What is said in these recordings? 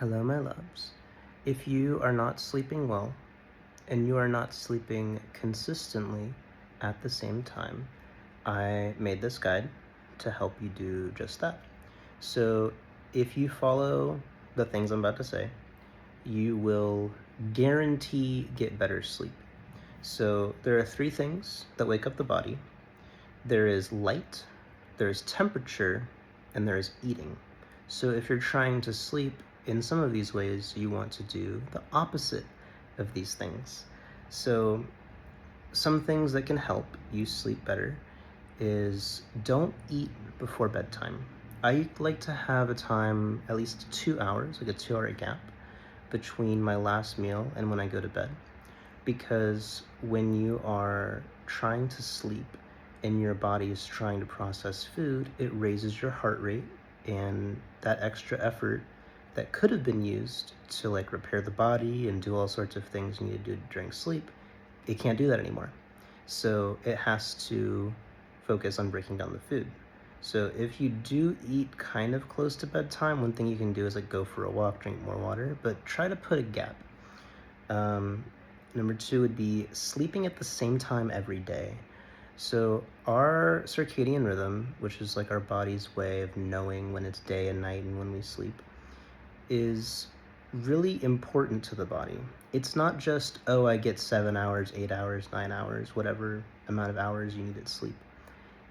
Hello, my loves. If you are not sleeping well and you are not sleeping consistently at the same time, I made this guide to help you do just that. So, if you follow the things I'm about to say, you will guarantee get better sleep. So, there are three things that wake up the body: there is light, there is temperature, and there is eating. So if you're trying to sleep in some of these ways, you want to do the opposite of these things. So some things that can help you sleep better is don't eat before bedtime. I like to have a time, at least 2 hours, like a 2 hour gap between my last meal and when I go to bed, because when you are trying to sleep and your body is trying to process food, it raises your heart rate, and that extra effort that could have been used to like repair the body and do all sorts of things you need to do during sleep, it can't do that anymore. So it has to focus on breaking down the food. So if you do eat kind of close to bedtime, one thing you can do is like go for a walk, drink more water, but try to put a gap. um, Number two would be sleeping at the same time every day. So our circadian rhythm, which is like our body's way of knowing when it's day and night and when we sleep, is really important to the body. It's not just, oh, I get 7 hours, 8 hours, 9 hours, whatever amount of hours you need to sleep.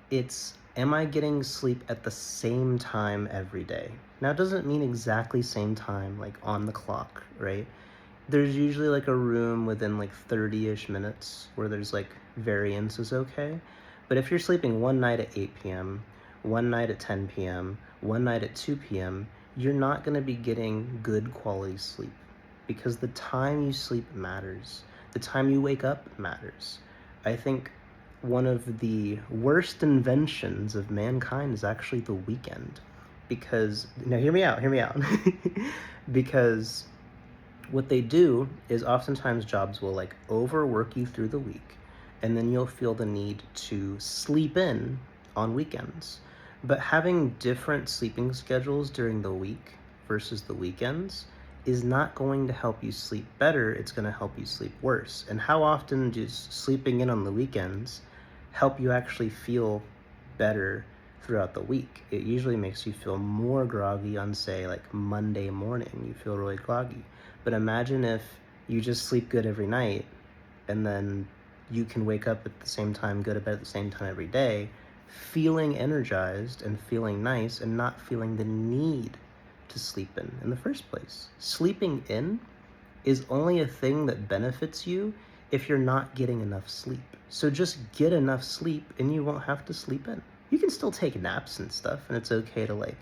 It's, am I getting sleep at the same time every day? Now, it doesn't mean exactly same time, like on the clock, right? There's usually like a room within like 30-ish minutes where there's like variance is okay. But if you're sleeping one night at 8 p.m., one night at 10 p.m., one night at 2 p.m., you're not going to be getting good quality sleep, because the time you sleep matters. The time you wake up matters. I think one of the worst inventions of mankind is actually the weekend. Because, now hear me out. Because what they do is oftentimes jobs will like overwork you through the week, and then you'll feel the need to sleep in on weekends. But having different sleeping schedules during the week versus the weekends is not going to help you sleep better, it's going to help you sleep worse. And how often does sleeping in on the weekends help you actually feel better throughout the week? It usually makes you feel more groggy on, say, like Monday morning. You feel really groggy. But imagine if you just sleep good every night, and then you can wake up at the same time, go to bed at the same time every day, feeling energized and feeling nice and not feeling the need to sleep in the first place. Sleeping in is only a thing that benefits you if you're not getting enough sleep. So just get enough sleep and you won't have to sleep in. You can still take naps and stuff, and it's okay to like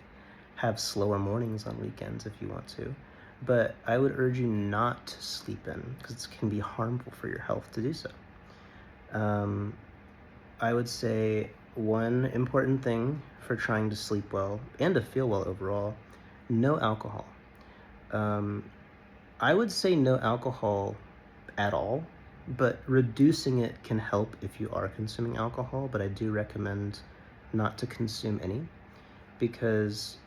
have slower mornings on weekends if you want to. But I would urge you not to sleep in, because it can be harmful for your health to do so. Um, I would say one important thing for trying to sleep well and to feel well overall: no alcohol. Um, I would say no alcohol at all, but reducing it can help if you are consuming alcohol. But I do recommend not to consume any, because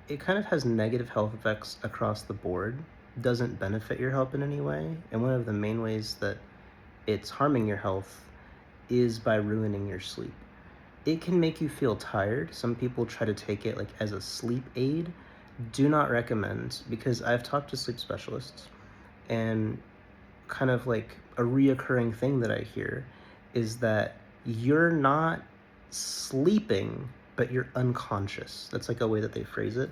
it kind of has negative health effects across the board, doesn't benefit your health in any way. And one of the main ways that it's harming your health is by ruining your sleep. It can make you feel tired. Some people try to take it like as a sleep aid. Do not recommend, because I've talked to sleep specialists, and kind of like a reoccurring thing that I hear is that you're not sleeping, but you're unconscious. That's like a way that they phrase it.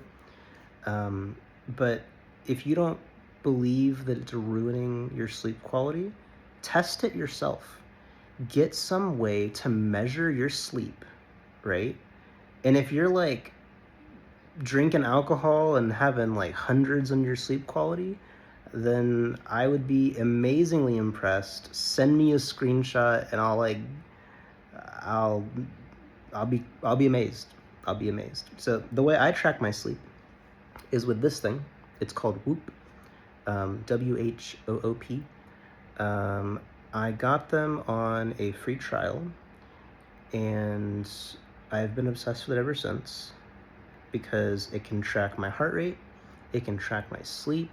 But if you don't believe that it's ruining your sleep quality, test it yourself. Get some way to measure your sleep, right? And if you're like drinking alcohol and having like hundreds on your sleep quality, then I would be amazingly impressed. Send me a screenshot and I'll I'll be amazed. I'll be amazed. So the way I track my sleep is with this thing. It's called Whoop, WHOOP. I got them on a free trial, and I've been obsessed with it ever since, because it can track my heart rate, It can track my sleep.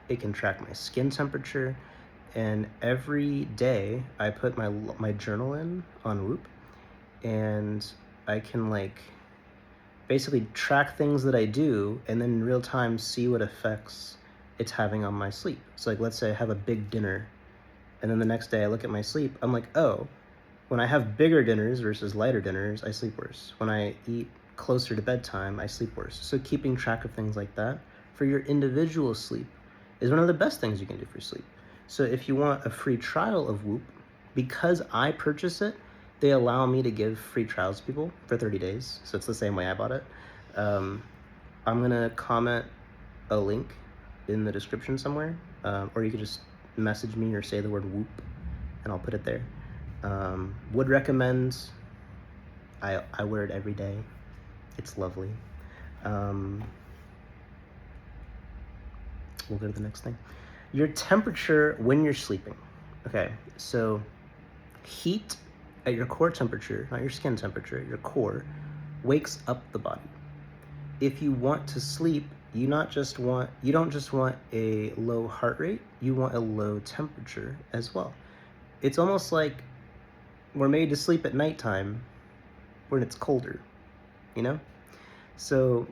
It can track my skin temperature. And every day I put my journal in on Whoop, and I can like basically track things that I do and then in real time see what effects it's having on my sleep. So like, let's say I have a big dinner, and then the next day I look at my sleep, I'm like, oh, when I have bigger dinners versus lighter dinners, I sleep worse. When I eat closer to bedtime, I sleep worse. So keeping track of things like that for your individual sleep is one of the best things you can do for sleep. So if you want a free trial of Whoop, because I purchase it, they allow me to give free trials to people for 30 days. So it's the same way I bought it. I'm gonna comment a link in the description somewhere, or you could just message me or say the word Whoop, and I'll put it there. Would recommend. I wear it every day. It's lovely. We'll go to the next thing. Your temperature when you're sleeping. Okay, so heat at your core temperature, not your skin temperature, your core, wakes up the body. If you want to sleep, you don't just want a low heart rate, you want a low temperature as well. It's almost like we're made to sleep at nighttime when it's colder, you know? So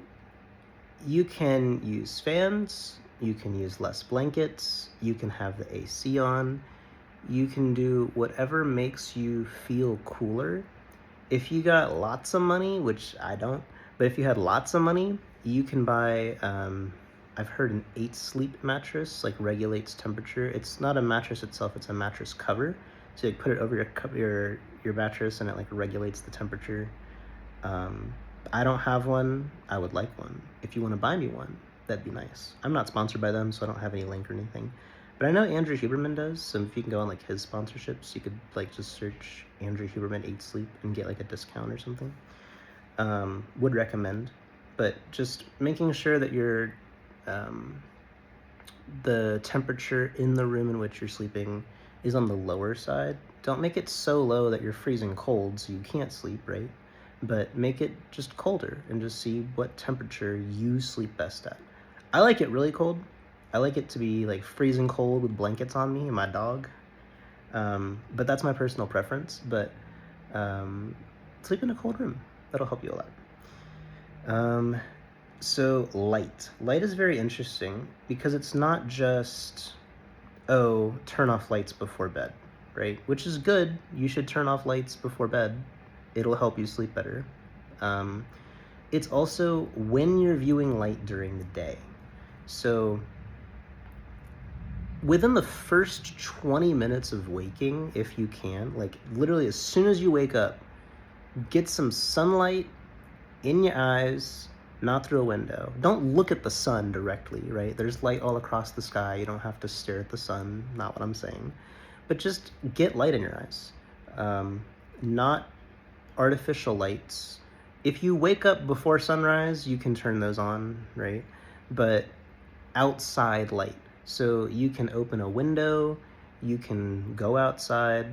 you can use fans, you can use less blankets, you can have the AC on, you can do whatever makes you feel cooler. If you got lots of money, which I don't, but if you had lots of money, you can buy, I've heard an 8 sleep mattress, like regulates temperature. It's not a mattress itself, it's a mattress cover. So you put it over your mattress and it like regulates the temperature. I don't have one. I would like one. If you want to buy me one, that'd be nice. I'm not sponsored by them, so I don't have any link or anything. But I know Andrew Huberman does, so if you can go on like his sponsorships, you could like just search Andrew Huberman 8 Sleep and get like a discount or something. Would recommend. But just making sure that you're the temperature in the room in which you're sleeping is on the lower side. Don't make it so low that you're freezing cold so you can't sleep, right? But make it just colder and just see what temperature you sleep best at. I like it really cold. I like it to be like freezing cold with blankets on me and my dog. But that's my personal preference. But sleep in a cold room. That'll help you a lot. So light. Light is very interesting because it's not just, oh, turn off lights before bed, right? Which is good. You should turn off lights before bed. It'll help you sleep better. It's also when you're viewing light during the day. So within the first 20 minutes of waking, if you can, like literally as soon as you wake up, get some sunlight in your eyes, not through a window. Don't look at the sun directly, right? There's light all across the sky. You don't have to stare at the sun, not what I'm saying. But just get light in your eyes. Not artificial lights. If you wake up before sunrise, you can turn those on, right? But outside light. So you can open a window, you can go outside,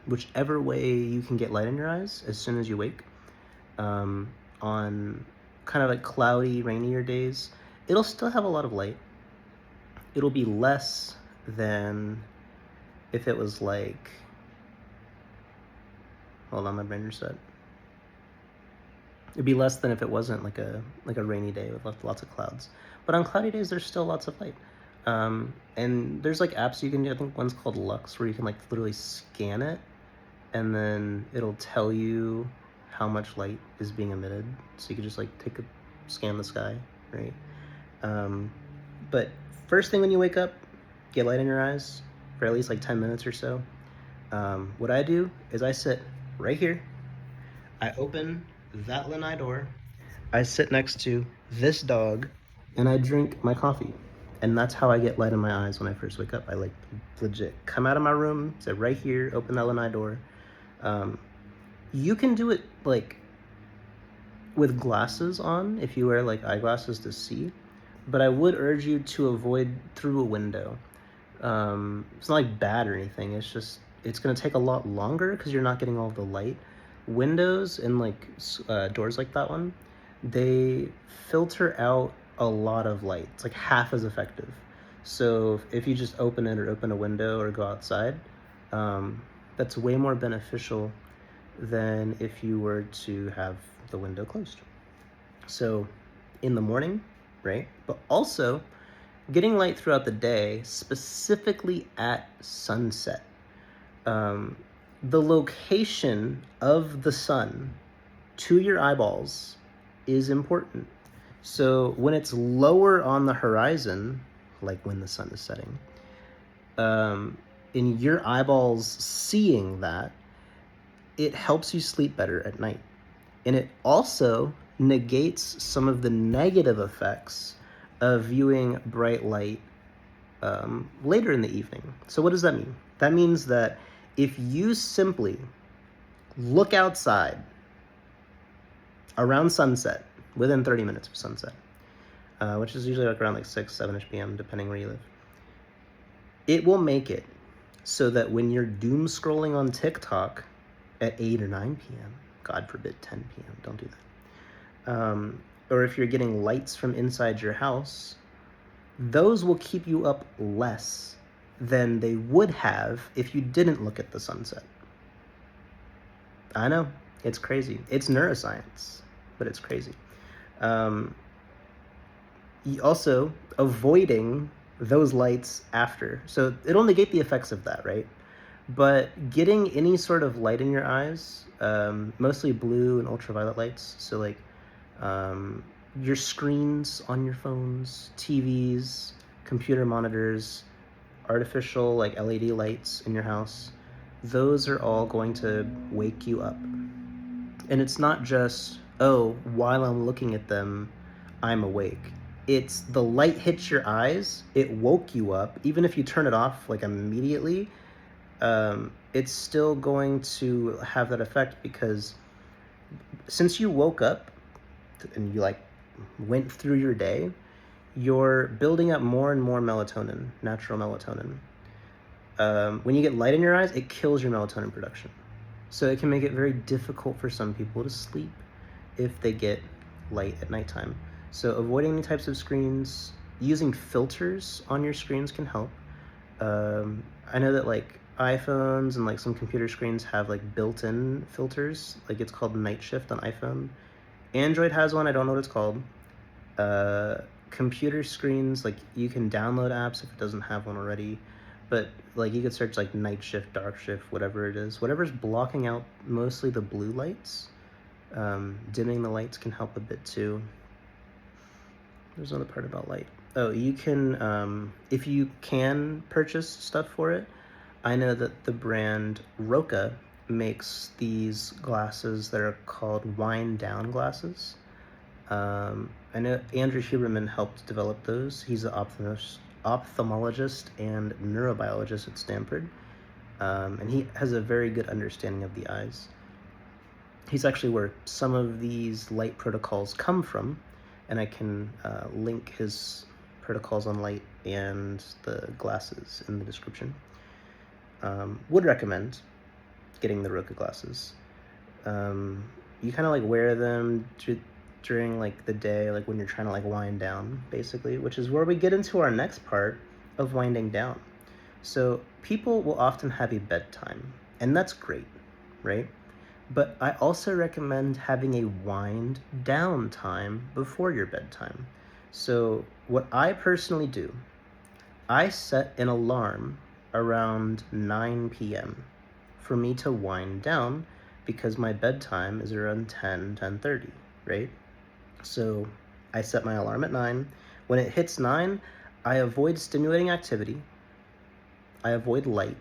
whichever way you can get light in your eyes as soon as you wake. On kind of like cloudy, rainier days, it'll still have a lot of light. It'll be less than if it was like, hold on, my brain reset. It'd be less than if it wasn't like a rainy day with lots of clouds. But on cloudy days, there's still lots of light. And there's like apps you can do. I think one's called Lux, where you can like literally scan it, and then it'll tell you how much light is being emitted. So you can just like scan the sky, right? But first thing when you wake up, get light in your eyes for at least like 10 minutes or so. What I do is I sit right here. I open that lanai door. I sit next to this dog, and I drink my coffee. And that's how I get light in my eyes when I first wake up. I like legit come out of my room, sit right here, open that lanai door. You can do it like with glasses on if you wear like eyeglasses to see, but I would urge you to avoid through a window. It's not like bad or anything. It's just, it's gonna take a lot longer because you're not getting all the light. Windows and like doors like that one, they filter out a lot of light. It's like half as effective. So if you just open it or open a window or go outside, that's way more beneficial than if you were to have the window closed. So in the morning, right? But also getting light throughout the day, specifically at sunset. Um, the location of the sun to your eyeballs is important. So when it's lower on the horizon, like when the sun is setting, in your eyeballs seeing that, it helps you sleep better at night. And it also negates some of the negative effects of viewing bright light later in the evening. So what does that mean? That means that if you simply look outside around sunset, within 30 minutes of sunset, which is usually like around like 6, 7-ish p.m., depending where you live, it will make it so that when you're doom scrolling on TikTok at 8 or 9 p.m., God forbid 10 p.m., don't do that, or if you're getting lights from inside your house, those will keep you up less than they would have if you didn't look at the sunset. I know, it's crazy. It's neuroscience, but it's crazy. Also, avoiding those lights after. So it'll negate the effects of that, right? But getting any sort of light in your eyes, mostly blue and ultraviolet lights, so like your screens on your phones, TVs, computer monitors, artificial like LED lights in your house, those are all going to wake you up. And it's not just, oh, while I'm looking at them, I'm awake. It's the light hits your eyes, it woke you up. Even if you turn it off like immediately, it's still going to have that effect, because since you woke up and you like went through your day, you're building up more and more melatonin, natural melatonin. When you get light in your eyes, it kills your melatonin production. So it can make it very difficult for some people to sleep if they get light at nighttime. So avoiding any types of screens, using filters on your screens can help. I know that like iPhones and like some computer screens have like built-in filters. Like it's called Night Shift on iPhone. Android has one, I don't know what it's called. Computer screens, like you can download apps if it doesn't have one already. But like you could search like night shift, dark shift, whatever it is. Whatever's blocking out mostly the blue lights. Dimming the lights can help a bit too. There's another part about light. Oh, you can, if you can purchase stuff for it, I know that the brand Roca makes these glasses that are called wind down glasses. I know Andrew Huberman helped develop those. He's an ophthalmologist and neurobiologist at Stanford, and he has a very good understanding of the eyes. He's actually where some of these light protocols come from, and I can link his protocols on light and the glasses in the description. Would recommend getting the Roca glasses. You kind of like wear them during like the day, like when you're trying to like wind down, basically, which is where we get into our next part of winding down. So people will often have a bedtime, and that's great, right? But I also recommend having a wind down time before your bedtime. So what I personally do, I set an alarm around 9 p.m. for me to wind down, because my bedtime is around 10:30, right? So I set my alarm at 9. When it hits 9, I avoid stimulating activity. I avoid light.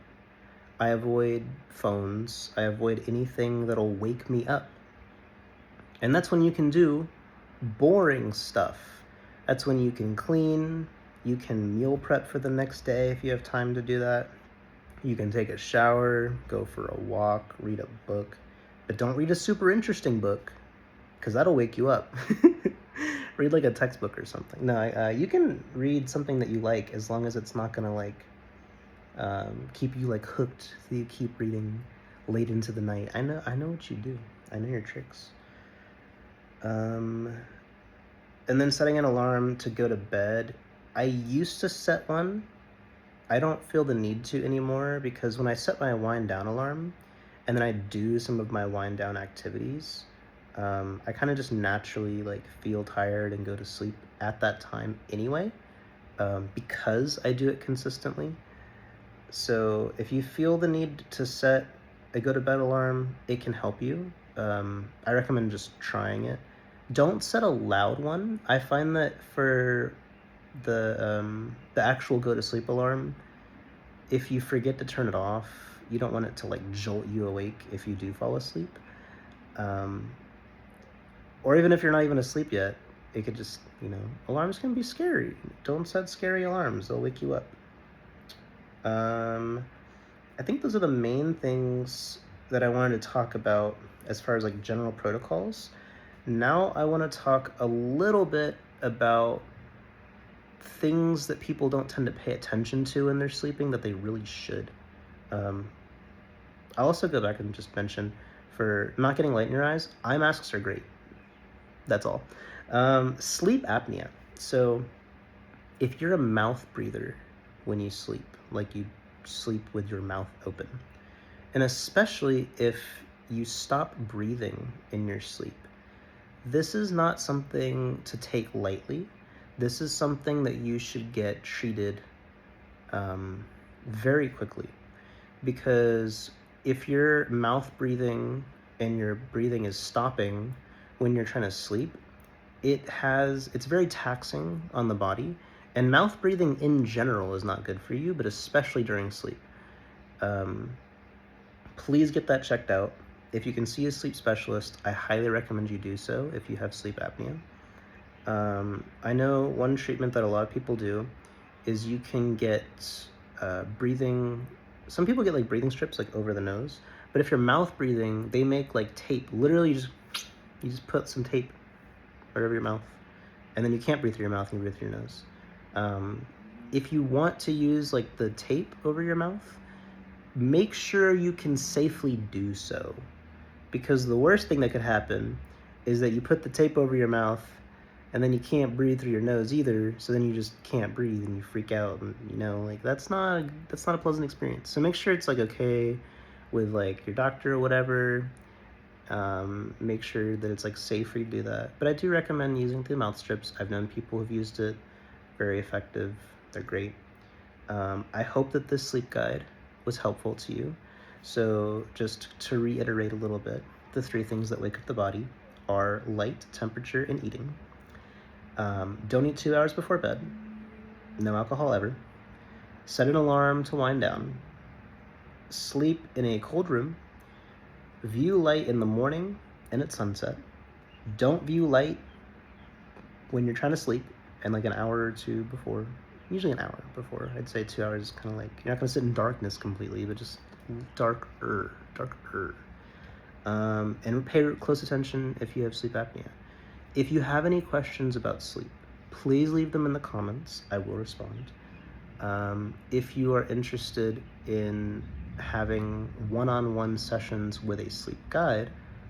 I avoid phones. I avoid anything that'll wake me up. And that's when you can do boring stuff. That's when you can clean. You can meal prep for the next day if you have time to do that. You can take a shower, go for a walk, read a book. But don't read a super interesting book, because that'll wake you up. Read like a textbook or something. No, you can read something that you like, as long as it's not gonna like keep you like hooked, so you keep reading late into the night. I know what you do. I know your tricks. And then setting an alarm to go to bed. I used to set one. I don't feel the need to anymore because when I set my wind down alarm and then I do some of my wind down activities, I kind of just naturally like feel tired and go to sleep at that time anyway, because I do it consistently. So if you feel the need to set a go to bed alarm, it can help you. I recommend just trying it. Don't set a loud one. I find that for the actual go to sleep alarm, if you forget to turn it off, you don't want it to like jolt you awake if you do fall asleep. Um, or even if you're not even asleep yet, it could just, alarms can be scary. Don't set scary alarms, they'll wake you up. I think those are the main things that I wanted to talk about as far as like general protocols. Now I want to talk a little bit about things that people don't tend to pay attention to when they're sleeping that they really should. Um, I'll also go back and just mention, for not getting light in your eyes, eye masks are great. That's all. Sleep apnea. So if you're a mouth breather when you sleep, like you sleep with your mouth open, and especially if you stop breathing in your sleep, this is not something to take lightly. This is something that you should get treated very quickly, because if your mouth breathing and your breathing is stopping when you're trying to sleep, it's very taxing on the body, and mouth breathing in general is not good for you, but especially during sleep. Please get that checked out. If you can see a sleep specialist, I highly recommend you do so if you have sleep apnea. I know one treatment that a lot of people do is you can get breathing. Some people get like breathing strips like over the nose, but if you're mouth breathing, they make like tape. Literally, you just put some tape right over your mouth, and then you can't breathe through your mouth and you breathe through your nose. If you want to use like the tape over your mouth, make sure you can safely do so, because the worst thing that could happen is that you put the tape over your mouth and then you can't breathe through your nose either, so then you just can't breathe and you freak out, and like that's not a pleasant experience. So make sure it's like okay with like your doctor or whatever. Make sure that it's like safe for you to do that. But I do recommend using the mouth strips. I've known people who've used it. Very effective. They're great. I hope that this sleep guide was helpful to you. So just to reiterate a little bit, the 3 things that wake up the body are light, temperature, and eating. Don't eat 2 hours before bed. No alcohol ever. Set an alarm to wind down. Sleep in a cold room. View light in the morning and at sunset. Don't view light when you're trying to sleep, and like an hour or two before. Usually an hour before. I'd say 2 hours is kind of like, you're not going to sit in darkness completely, but just darker. And pay close attention if you have sleep apnea. If you have any questions about sleep, please leave them in the comments. I will respond. If you are interested in having one-on-one sessions with a sleep guide,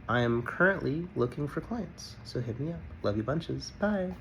I am currently looking for clients. So hit me up. Love you bunches. Bye.